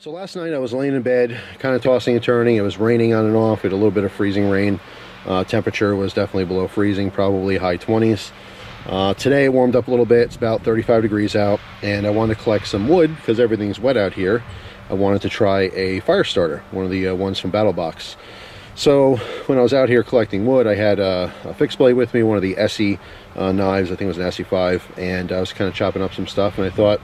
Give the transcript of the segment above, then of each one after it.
So last night I was laying in bed, kind of tossing and turning. It was raining on and off. We had a little bit of freezing rain. Temperature was definitely below freezing, probably high 20s. Today it warmed up a little bit. It's about 35 degrees out, and I wanted to collect some wood because everything's wet out here. I wanted to try a fire starter, one of the ones from BattleBox. So when I was out here collecting wood, I had a fixed blade with me, one of the SE knives. I think it was an SE5, and I was kind of chopping up some stuff, and I thought,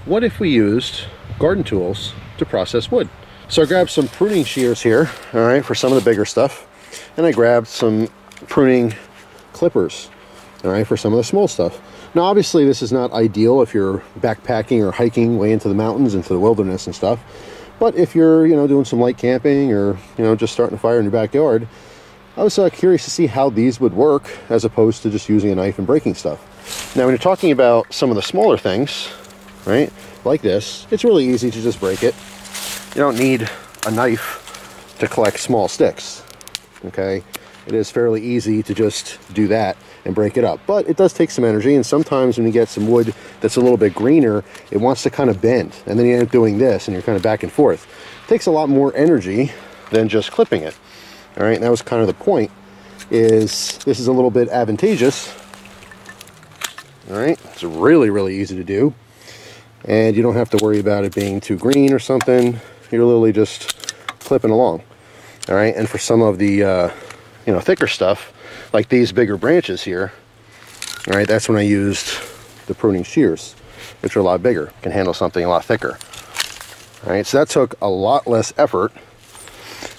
what if we used garden tools to process wood? So I grabbed some pruning shears here, all right, for some of the bigger stuff, and I grabbed some pruning clippers, all right, for some of the small stuff. Now obviously this is not ideal if you're backpacking or hiking way into the mountains, into the wilderness and stuff, but if you're, you know, doing some light camping or, you know, just starting a fire in your backyard, I was curious to see how these would work as opposed to just using a knife and breaking stuff. Now when you're talking about some of the smaller things, right, like this, it's really easy to just break it. You don't need a knife to collect small sticks, okay? It is fairly easy to just do that and break it up, but it does take some energy, and sometimes when you get some wood that's a little bit greener, it wants to kind of bend, and then you end up doing this and you're kind of back and forth. It takes a lot more energy than just clipping it, all right? And that was kind of the point, is this is a little bit advantageous, all right? It's really easy to do, and you don't have to worry about it being too green or something. You're literally just clipping along, all right? And for some of the you know, thicker stuff, like these bigger branches here, all right, that's when I used the pruning shears, which are a lot bigger, can handle something a lot thicker. All right, so that took a lot less effort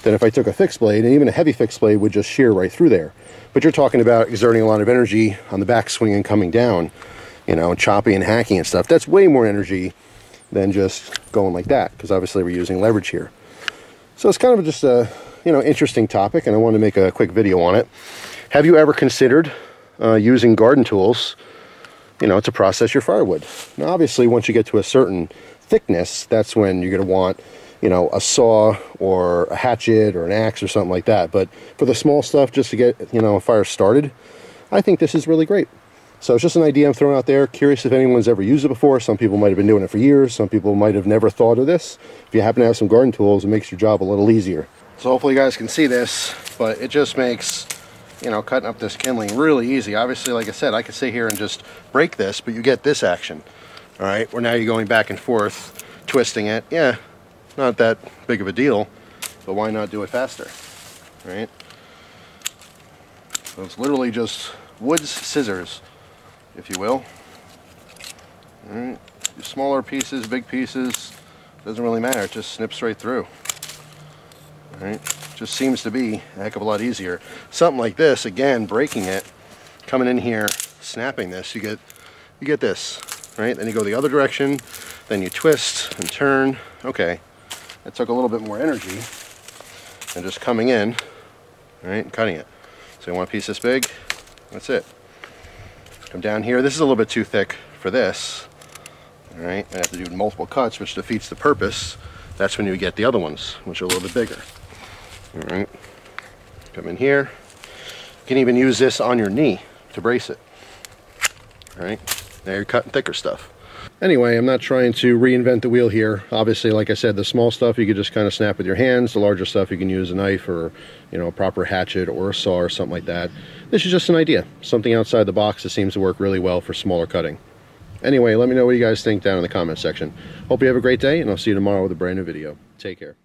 than if I took a fixed blade, and even a heavy fixed blade would just shear right through there. But you're talking about exerting a lot of energy on the backswing and coming down, you know, chopping and hacking and stuff. That's way more energy than just going like that, because obviously we're using leverage here. So it's kind of just a, you know, interesting topic, and I wanted to make a quick video on it. Have you ever considered using garden tools, you know, to process your firewood? Now obviously once you get to a certain thickness, that's when you're going to want, you know, a saw or a hatchet or an axe or something like that. But for the small stuff, just to get, you know, a fire started, I think this is really great. So it's just an idea I'm throwing out there. Curious if anyone's ever used it before. Some people might have been doing it for years. Some people might have never thought of this. If you happen to have some garden tools, it makes your job a little easier. So hopefully you guys can see this, but it just makes, you know, cutting up this kindling really easy. Obviously, like I said, I could sit here and just break this, but you get this action, all right, where now you're going back and forth, twisting it. Yeah, not that big of a deal, but why not do it faster, right? So it's literally just wood's scissors, if you will. All right, smaller pieces, big pieces, doesn't really matter. It just snips right through. All right, just seems to be a heck of a lot easier. Something like this, again, breaking it, coming in here, snapping this, you get this, right? Then you go the other direction, then you twist and turn. Okay, that took a little bit more energy than just coming in, all right, and cutting it. So you want a piece this big, that's it. Come down here. This is a little bit too thick for this, all right? I have to do multiple cuts, which defeats the purpose. That's when you get the other ones, which are a little bit bigger. All right, come in here. You can even use this on your knee to brace it. All right, now you're cutting thicker stuff. Anyway, I'm not trying to reinvent the wheel here. Obviously, like I said, the small stuff you could just kind of snap with your hands. The larger stuff you can use a knife or, you know, a proper hatchet or a saw or something like that. This is just an idea, something outside the box that seems to work really well for smaller cutting. Anyway, let me know what you guys think down in the comment section. Hope you have a great day, and I'll see you tomorrow with a brand new video. Take care.